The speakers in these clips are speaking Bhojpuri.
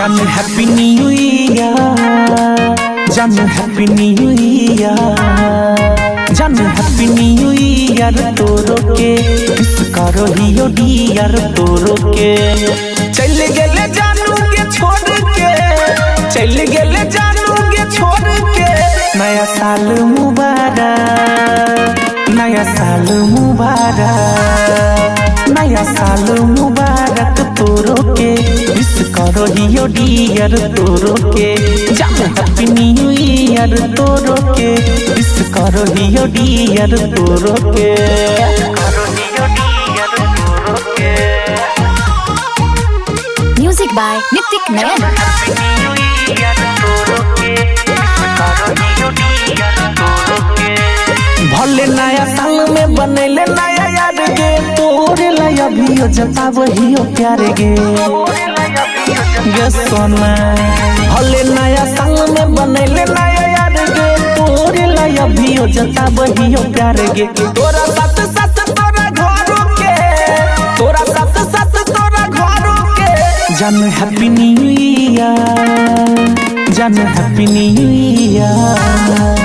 जान हैप्पी न्यू ईयर, जान हैप्पी न्यू ईयर, जान हैप्पी न्यू ईयर तोरो के विश करो हियो डियर तोरो के। चल गेले जानू के छोड़ के, चल गेले जानू के छोड़ के। नया साल मुबारक, नया साल मुबारक, नया साल मुबारक तोरो के विश करो हियो डियर तोरो के। जान हैप्पी न्यू ईयर तोरो के विश करो हियो डियर तोरो के, करो हियो डियर तोरो के। Music by Nitik Nayan. Happy new year तोरो के विश करो हियो डियर तोरो के। भले नया साल में बनेले नया यार गे तोरे लाया भी जताब हियो प्यार गे सोना। भले नया साल में बनेले नया यार गे तोरे लाया भी जताब हियो प्यार गे। तोरा साथ साथ तोरा घरों के, तोरा साथ साथ तोरा घरों के। जान हैप्पी न्यू ईयर, जान हैप्पी न्यू ईयर,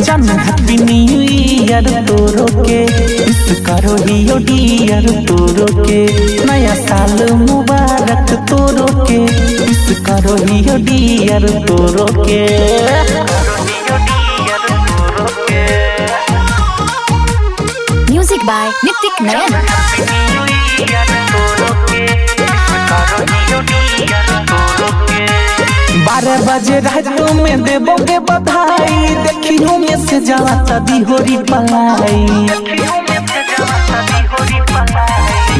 जान हैप्पी न्यू ईयर तोरो के विश करो हियो डियर तोरो के। नया साल मुबारक तोरो के विश करो हियो डियर तोरो के, करो हियो डियर तोरो के। Music by Nitik Nayan. Happy new year तोरो के विश करो हियो डियर तोरो के। 12 बजे रात में देबोगे बधाई, देखियो में से जाला तदी होरी पलाई।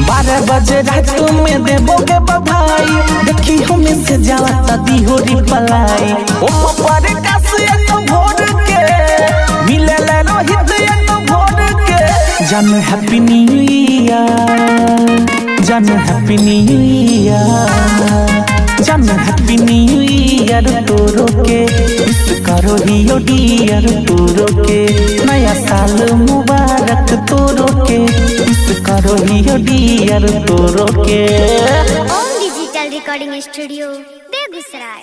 12 बजे रात में देबोगे बधाई, देखियो में से जाला तदी होरी पलाई। ओ पर कस एक भोर के मिले ले रोहित एक भोर के। जान हैप्पी न्यू ईयर, जान हैप्पी न्यू ईयर, जान हैप्पी न्यू ईयर तोरो के विश करो हियो डियर तोरो के। नया साल मुबारक तोरो के विश करो हियो डियर तोरो के। ओम डिजिटल रिकॉर्डिंग स्टूडियो बेगूसराय।